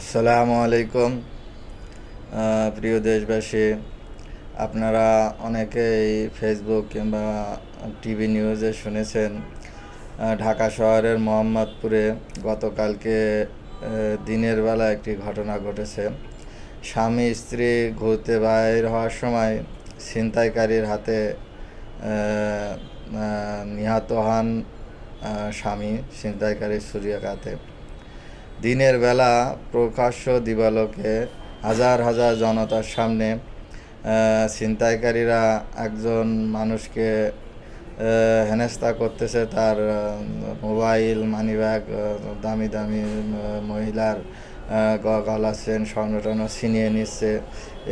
আসসালামু আলাইকুম। প্রিয় দেশবাসী, আপনারা অনেকেই ফেসবুক কিংবা টিভি নিউজে শুনেছেন ঢাকা শহরের মোহাম্মদপুরে গতকালকে দিনের বেলা একটি ঘটনা ঘটেছে। স্বামী স্ত্রী ঘুরতে বাইর হওয়ার সময় ছিনতাইকারীর হাতে নিহত হন স্বামী, ছিনতাইকারীর ছুরিকাঘাতে। দিনের বেলা প্রকাশ্য দিবালোকে হাজার হাজার জনতার সামনে ছিনতাইকারীরা একজন মানুষকে হেনস্থা করতেছে। তার মোবাইল, মানিব্যাগ, দামি দামি মহিলার গলার চেন, স্বর্ণ ছিনিয়ে নিচ্ছে।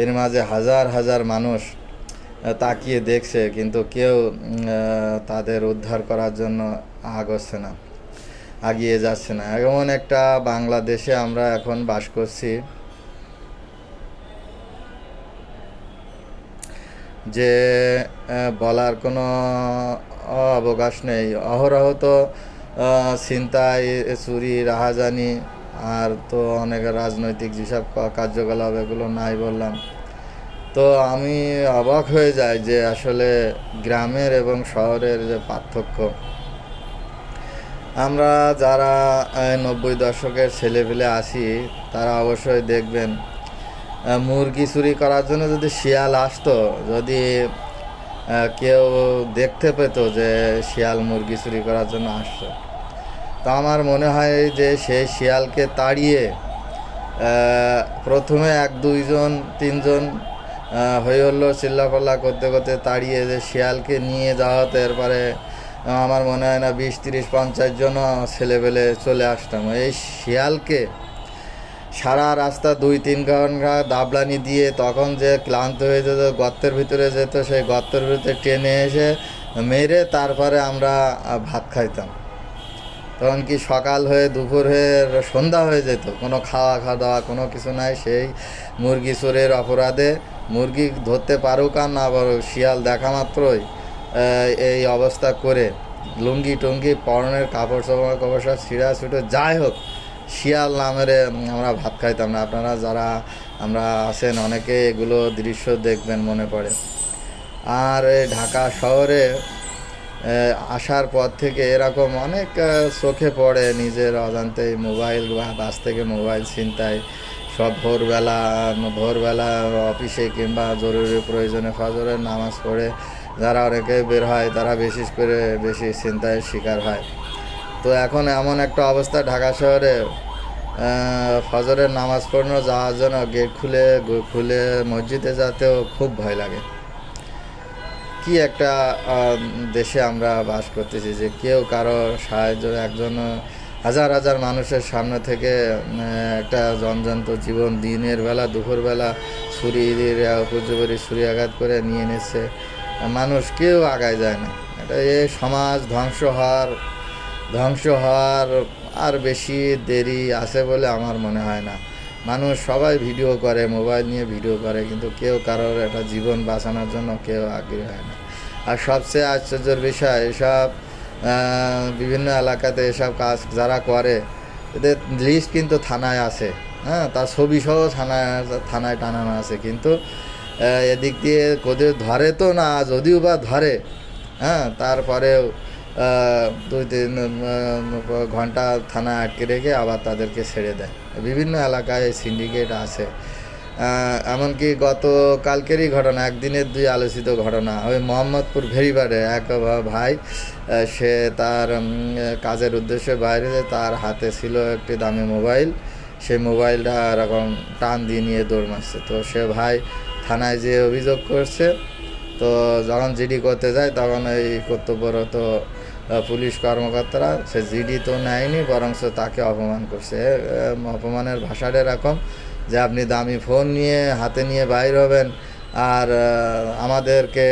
এর মাঝে হাজার হাজার মানুষ তাকিয়ে দেখছে, কিন্তু কেউ তাদের উদ্ধার করার জন্য আগিয়ে যাচ্ছে না। এমন একটা বাংলাদেশে আমরা এখন বাস করছি যে বলার কোনো অবকাশ নেই। অহরহ তো ছিনতাই, চুরি, রাহাজানি, আর তো অনেক রাজনৈতিক যেসব কার্যকলাপ, এগুলো নাই বললাম। তো আমি অবাক হয়ে যাই যে আসলে গ্রামের এবং শহরের যে পার্থক্য। আমরা যারা 90 দশকের ছেলেপেলে আছি তারা অবশ্যই দেখবেন, মুরগি চুরি করার জন্য যদি শিয়াল আসতো, যদি কেউ দেখতে পেত যে শিয়াল মুরগি চুরি করার জন্য আসতো, তা আমার মনে হয় যে সেই শিয়ালকে তাড়িয়ে প্রথমে 1-2 জন 3 জন হয়ে হলো চিল্লাপাল্লা করতে করতে তাড়িয়ে যে শিয়ালকে নিয়ে যাওয়া হতো। এরপরে আমার মনে হয় না 20-30-50 জনও ছেলেপেলে চলে আসতাম। এই শিয়ালকে সারা রাস্তা 2-3 ঘন্টা দাবলানি দিয়ে তখন যে ক্লান্ত হয়ে যেত, গর্তের ভিতরে যেত, সেই গর্তের ভিতরে টেনে এসে মেরে তারপরে আমরা ভাত খাইতাম। তখন কি সকাল হয়ে, দুপুর হয়ে, সন্ধ্যা হয়ে যেত, কোনো খাওয়া দাওয়া কোনো কিছু নাই। সেই মুরগি চোরের অপরাধে মুরগি ধরতে পারুক আর না পারুক, শিয়াল দেখা মাত্রই এই অবস্থা করে লুঙ্গি টুঙ্গি, পরনের কাপড় সব ছিঁড়া ছুটো যাই হোক, শিয়াল না মেরে আমরা ভাত খাইতাম না। আপনারা যারা আমরা আছেন অনেকে এগুলো দৃশ্য দেখবেন, মনে পড়ে। আর ঢাকা শহরে আসার পর থেকে এরকম অনেক চোখে পড়ে, নিজের অজান্তেই মোবাইল বা কাছ থেকে মোবাইল ছিনতাই। সব ভোরবেলা অফিসে কিংবা জরুরি প্রয়োজনে ফজরের নামাজ পড়ে যারা অনেকে বের হয় তারা বেশি ছিনতাইয়ের শিকার হয়। তো এখন এমন একটা অবস্থা, ঢাকা শহরে ফজরের নামাজ পড়ানো যাওয়ার জন্য গেট খুলে মসজিদে যেতেও খুব ভয় লাগে। কি একটা দেশে আমরা বাস করতেছি যে কেউ কারো সাহায্য, একজন হাজার হাজার মানুষের সামনে থেকে একটা জনজন্ত জীবন দিনের বেলা দুপুরবেলা উপযোগী ছুরিয়াঘাত করে নিয়ে নিচ্ছে। মানুষ কেউ আগায় যায় না। এটা এই সমাজ ধ্বংস হওয়ার আর বেশি দেরি আছে বলে আমার মনে হয় না। মানুষ সবাই ভিডিও করে, মোবাইল নিয়ে ভিডিও করে, কিন্তু কেউ কারোর একটা জীবন বাঁচানোর জন্য কেউ আগ্রহী হয় না। আর সবচেয়ে আশ্চর্যের বিষয়, এসব বিভিন্ন এলাকাতে এসব কাজ যারা করে এদের লিস্ট কিন্তু থানায় আছে, হ্যাঁ, তার ছবি সহ থানায় টানানো আছে, কিন্তু এদিক দিয়ে কোদের ধরে তো না, যদিও বা ধরে, হ্যাঁ, তারপরেও 2-3 ঘন্টা থানায় আটকে রেখে আবার তাদেরকে ছেড়ে দেয়। বিভিন্ন এলাকায় সিন্ডিকেট আছে। এমনকি কালকেরই ঘটনা, একদিনের 2 আলোচিত ঘটনা, ওই মোহাম্মদপুর ভেরিবারে এক ভাই, সে তার কাজের উদ্দেশ্যে বাইরে, তার হাতে ছিল একটি দামি মোবাইল। সেই মোবাইলটা এরকম টান দিয়ে নিয়ে দৌড় মারছে। তো সে ভাই থানায় যেয়ে অভিযোগ করছে। তো যখন জিডি করতে যায় তখন এই কর্তব্যরত পুলিশ কর্মকর্তারা সে জিডি তো নেয়নি, বরঞ্চ তাকে অপমান করছে। অপমানের ভাষাটা এরকম যে আপনি দামি ফোন হাতে নিয়ে বাইর হবেন আর আমাদেরকে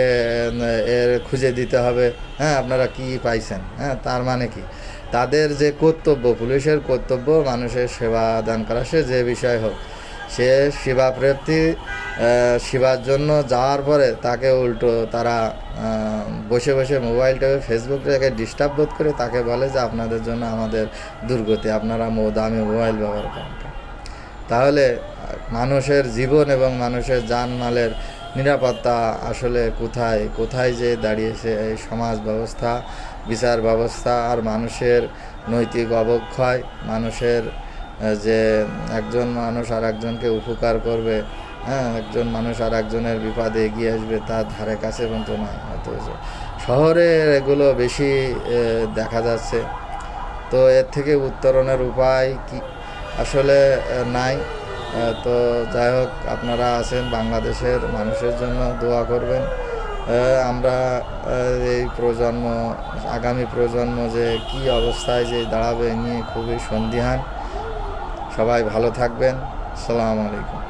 এর খুঁজে দিতে হবে, হ্যাঁ, আপনারা কি পাইছেন, হ্যাঁ, তার মানে কি? তাদের যে কর্তব্য, পুলিশের কর্তব্য মানুষের সেবা দান করা, সে যে বিষয় হোক, সে সেবার জন্য যাওয়ার পরে তাকে উল্টো তারা বসে বসে মোবাইলটাকে ফেসবুক থেকে ডিস্টার্ব বোধ করে তাকে বলে যে আপনাদের জন্য আমাদের দুর্গতি, আপনারা দামি মোবাইল ব্যবহার করেন। তাহলে মানুষের জীবন এবং মানুষের জানমালের নিরাপত্তা আসলে কোথায় কোথায় যে দাঁড়িয়েছে এই সমাজ ব্যবস্থা, বিচার ব্যবস্থা, আর মানুষের নৈতিক অবক্ষয়, মানুষের যে একজন মানুষ আর একজনকে উপকার করবে, হ্যাঁ, একজন মানুষ আর একজনের বিপদে এগিয়ে আসবে, তার ধারে কাছে পর্যন্ত নাই। অথচ শহরে এগুলো বেশি দেখা যাচ্ছে। তো এর থেকে উত্তরণের উপায় কি আসলে নাই। তো যাই হোক, আপনারা আছেন, বাংলাদেশের মানুষের জন্য দোয়া করবেন। আমরা এই প্রজন্ম, আগামী প্রজন্ম যে কি অবস্থায় যে দাঁড়াবে নিয়ে খুবই সন্দিহান। সবাই ভালো থাকবেন। আসসালামু আলাইকুম।